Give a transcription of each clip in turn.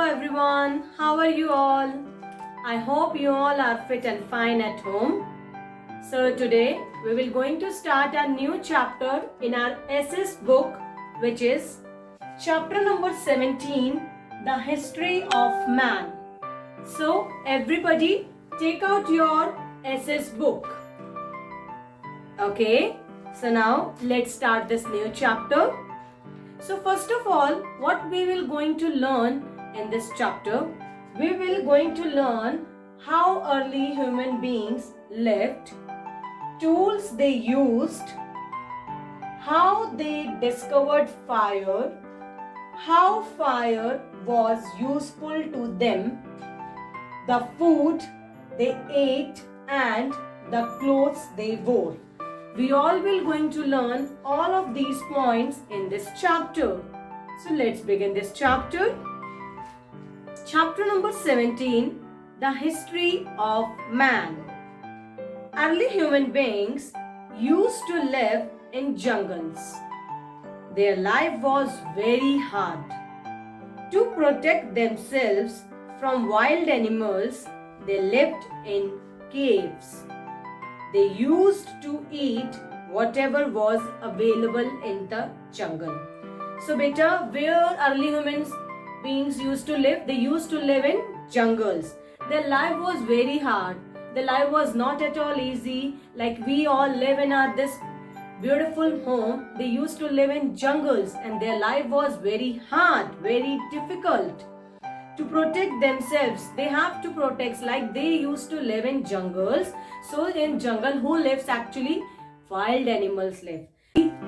everyone, how are you all? I hope you all are fit and fine at home. So today we will going to start a new chapter in our essays book, which is chapter number 17, The History of Man. So everybody take out your essays book. Okay, so now let's start this new chapter. So first of all, what we will going to learn in this chapter, we will going to learn how early human beings lived, tools they used, how they discovered fire, how fire was useful to them, the food they ate and the clothes they wore. We all will going to learn all of these points in this chapter. So let's begin this chapter. Chapter number 17, The History of Man. Early human beings used to live in jungles. Their life was very hard. To protect themselves from wild animals, they lived in caves. They used to eat whatever was available in the jungle. So beta, where early human beings used to live? They used to live in jungles. Their life was very hard. Their life was not at all easy. Like we all live in this beautiful home. They used to live in jungles and their life was very hard, very difficult. To protect themselves, they have to protect, like they used to live in jungles. So in jungle, who lives actually? Wild animals live.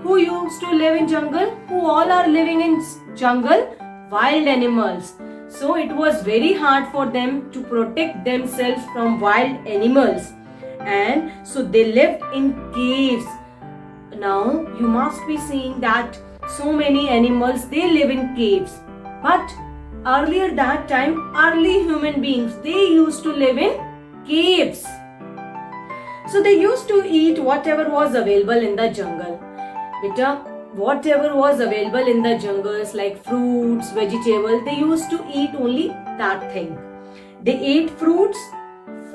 Who used to live in jungle? Who all are living in jungle? Wild animals. So it was very hard for them to protect themselves from wild animals. And so they lived in caves. Now you must be seeing that so many animals, they live in caves. But earlier that time, early human beings, they used to live in caves. So they used to eat whatever was available in the jungle. Beta, whatever was available in the jungles like fruits, vegetables, they used to eat only that thing. They ate fruits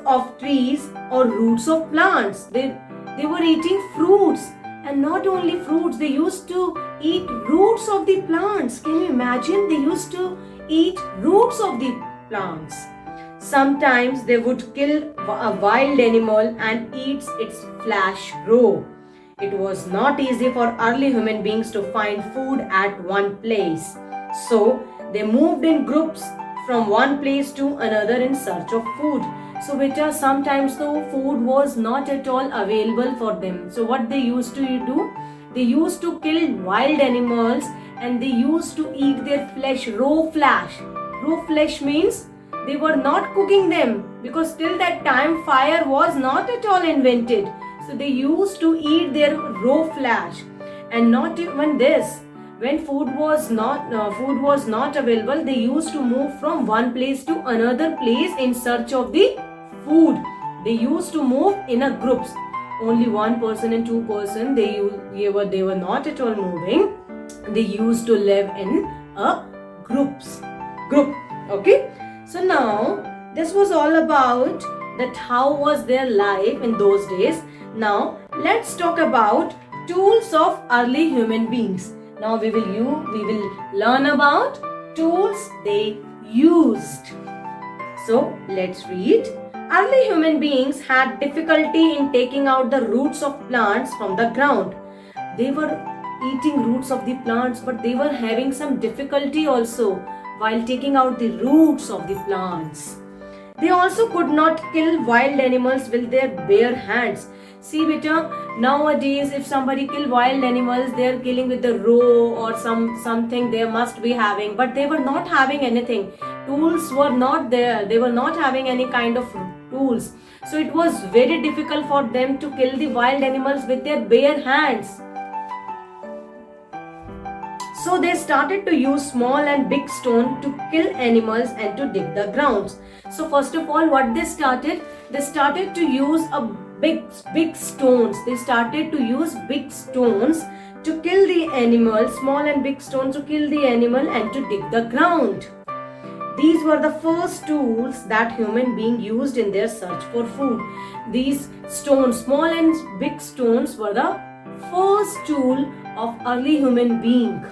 of trees or roots of plants. They were eating fruits, and not only fruits, they used to eat roots of the plants. Can you imagine? They used to eat roots of the plants. Sometimes they would kill a wild animal and eat its flesh raw. It was not easy for early human beings to find food at one place. So they moved in groups from one place to another in search of food. So beta, sometimes though food was not at all available for them. So what they used to do? They used to kill wild animals and they used to eat their flesh, raw flesh. Raw flesh means they were not cooking them because till that time fire was not at all invented. So they used to eat their raw flesh. And not even this, when food was not available, they used to move from one place to another place in search of the food. They used to move in a groups. Only one person and two person, they were not at all moving. They used to live in a group. Okay, so now this was all about that how was their life in those days. Now let's talk about tools of early human beings. Now we will learn about tools they used. So let's read. Early human beings had difficulty in taking out the roots of plants from the ground. They were eating roots of the plants, but they were having some difficulty also while taking out the roots of the plants. They also could not kill wild animals with their bare hands. See beta, nowadays if somebody kill wild animals, they are killing with the raw or something they must be having, but they were not having anything. Tools were not there. They were not having any kind of tools. So it was very difficult for them to kill the wild animals with their bare hands. So they started to use small and big stones to kill animals and to dig the grounds. So first of all, what they started? They started to use big stones. They started to use big stones to kill the animal, small and big stones to kill the animal and to dig the ground. These were the first tools that human being used in their search for food. These stones, small and big stones, were the first tool of early human being.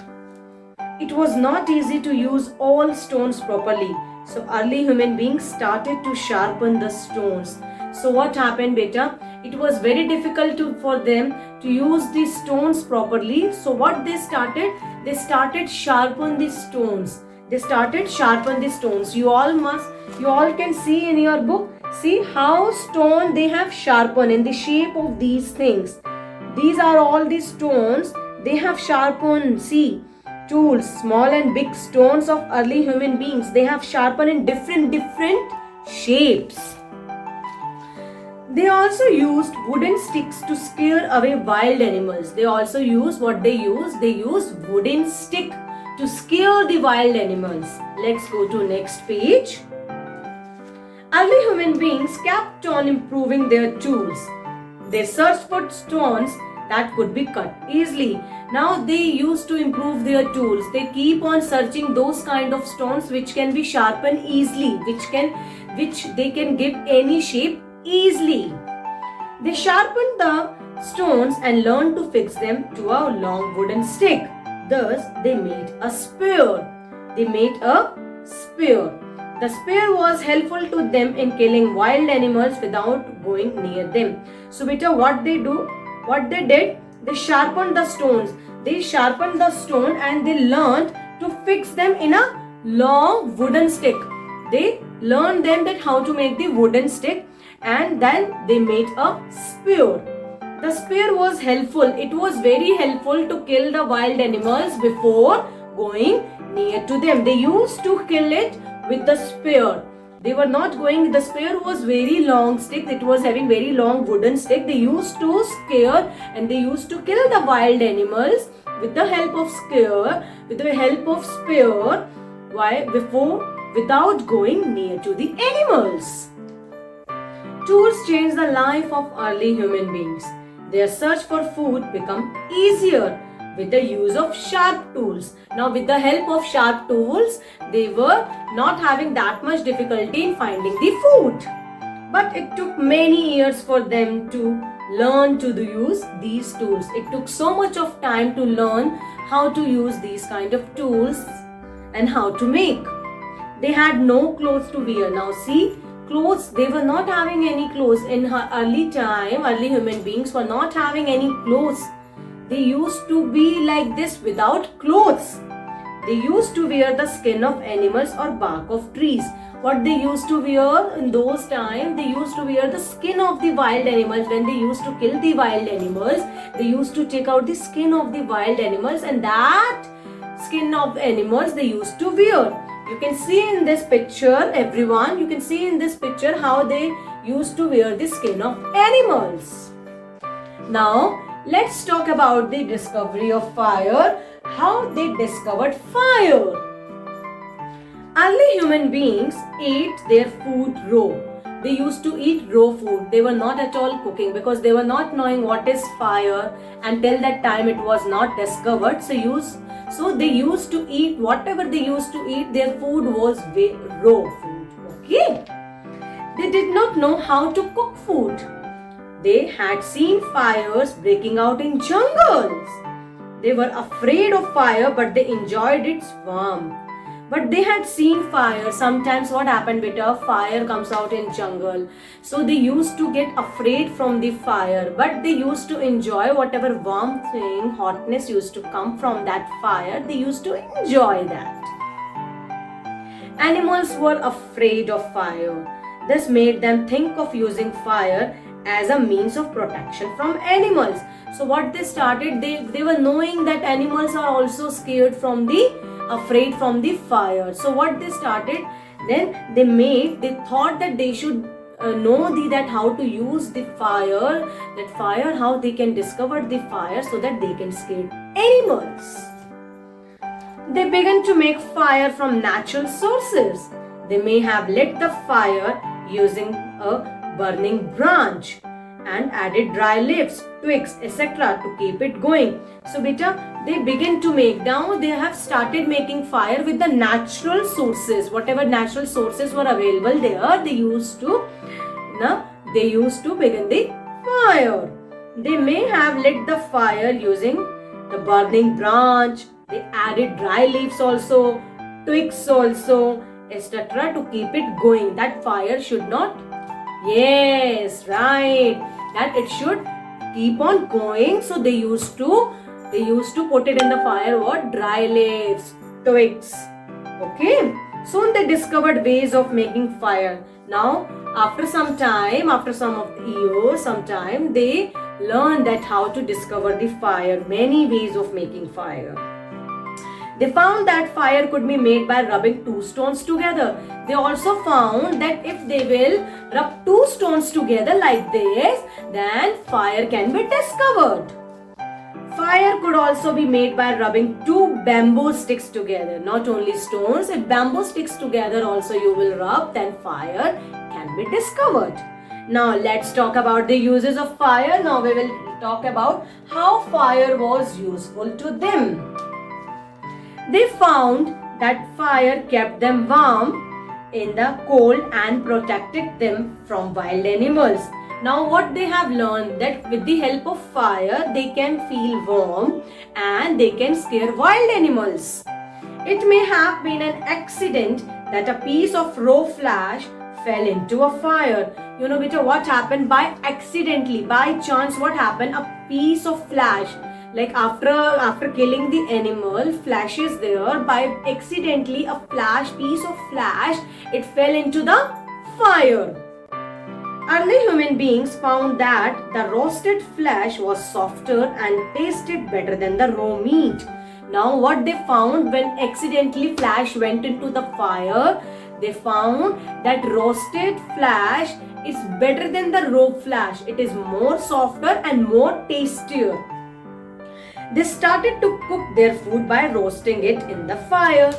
It was not easy to use all stones properly. So early human beings started to sharpen the stones. So what happened, beta? It was very difficult for them to use these stones properly. So what they started? They started sharpen the stones. They started sharpen the stones. You all can see in your book. See how stone they have sharpened in the shape of these things. These are all the stones they have sharpened. See, tools, small and big stones of early human beings. They have sharpened in different shapes. They also used wooden sticks to scare away wild animals. They also use what they use? They use wooden stick to scare the wild animals. Let's go to next page. Early human beings kept on improving their tools. They searched for stones that could be cut easily. Now they used to improve their tools. They keep on searching those kind of stones which can be sharpened easily, which they can give any shape easily. They sharpened the stones and learned to fix them to a long wooden stick. Thus, they made a spear. The spear was helpful to them in killing wild animals without going near them. So, beta, what they did, they sharpened the stones. They sharpened the stone and they learned to fix them in a long wooden stick. They learned them that how to make the wooden stick, and then they made a spear. The spear was helpful. It was very helpful to kill the wild animals before going near to them. They used to kill it with the spear. They were not going, the spear was very long stick. It was having very long wooden stick. They used to scare and they used to kill the wild animals with the help of spear. Why? Without going near to the animals. Tools changed the life of early human beings. Their search for food became easier with the use of sharp tools. Now with the help of sharp tools, they were not having that much difficulty in finding the food. But it took many years for them to learn to use these tools. It took so much of time to learn how to use these kind of tools and how to make. They had no clothes to wear. Now see, clothes, they were not having any clothes in her early time. Early human beings were not having any clothes. They used to be like this without clothes. They used to wear the skin of animals or bark of trees. What they used to wear in those times, they used to wear the skin of the wild animals. When they used to kill the wild animals, they used to take out the skin of the wild animals, and that skin of animals they used to wear. You can see in this picture, everyone, you can see in this picture how they used to wear the skin of animals. Now, let's talk about the discovery of fire, how they discovered fire. Early human beings ate their food raw. They used to eat raw food. They were not at all cooking because they were not knowing what is fire. Until that time it was not discovered. So they used to eat whatever they used to eat. Their food was raw food. Okay. They did not know how to cook food. They had seen fires breaking out in jungles. They were afraid of fire, but they enjoyed its warmth. But they had seen fire. Sometimes what happened, beta? Fire comes out in jungle. So they used to get afraid from the fire. But they used to enjoy whatever warmth thing, hotness used to come from that fire. They used to enjoy that. Animals were afraid of fire. This made them think of using fire as a means of protection from animals. So what they started, they were knowing that animals are also scared from afraid from the fire. So what they started, then they thought that they should know that how to use the fire, how they can discover the fire so that they can scare animals. They began to make fire from natural sources. They may have lit the fire using a burning branch and added dry leaves, twigs, etc. to keep it going. So beta, they begin to make. Now they have started making fire with the natural sources. Whatever natural sources were available there, they used to begin the fire. They may have lit the fire using the burning branch. They added dry leaves also, twigs also, etc. to keep it going. That fire should not, yes, right, that it should keep on going. So they used to put it in the fire, what? Dry leaves, twigs. Okay. Soon they discovered ways of making fire. Now, after some time, after some of the years, sometime they learned that how to discover the fire, many ways of making fire. They found that fire could be made by rubbing two stones together. They also found that if they will rub two stones together like this, then fire can be discovered. Fire could also be made by rubbing two bamboo sticks together. Not only stones, if bamboo sticks together also you will rub, then fire can be discovered. Now let's talk about the uses of fire. Now we will talk about how fire was useful to them. They found that fire kept them warm in the cold and protected them from wild animals. Now what they have learned, that with the help of fire they can feel warm and they can scare wild animals. It may have been an accident that a piece of raw flesh fell into a fire. You know beta, what happened? By accidentally, by chance, what happened? A piece of flesh, like after killing the animal, flesh is there. By accidentally, a piece of flesh, it fell into the fire. Early human beings found that the roasted flesh was softer and tasted better than the raw meat. Now what they found when accidentally flesh went into the fire, they found that roasted flesh is better than the raw flesh. It is more softer and more tastier. They started to cook their food by roasting it in the fire.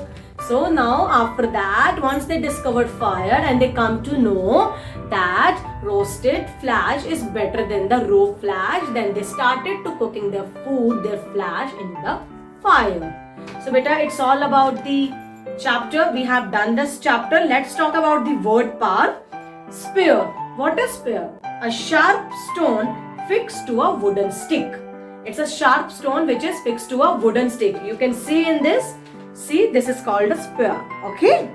So now after that, once they discovered fire and they come to know that roasted flesh is better than the raw flesh, then they started to cooking their food, their flesh in the fire. So beta, it's all about the chapter. We have done this chapter. Let's talk about the word power. Spear. What is spear? A sharp stone fixed to a wooden stick. It's a sharp stone which is fixed to a wooden stick. You can see in this. See, this is called a spear. Okay.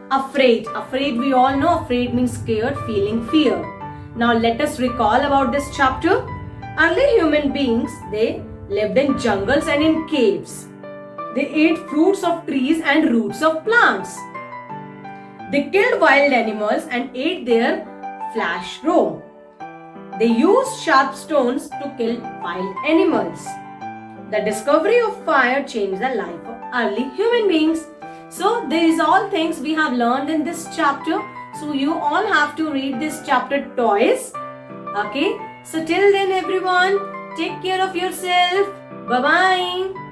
Afraid. Afraid, we all know afraid means scared, feeling fear. Now let us recall about this chapter. Early human beings, they lived in jungles and in caves. They ate fruits of trees and roots of plants. They killed wild animals and ate their flesh raw. They used sharp stones to kill wild animals. The discovery of fire changed the life of early human beings. So these all things we have learned in this chapter. So you all have to read this chapter twice. Okay. So till then everyone, take care of yourself. Bye-bye.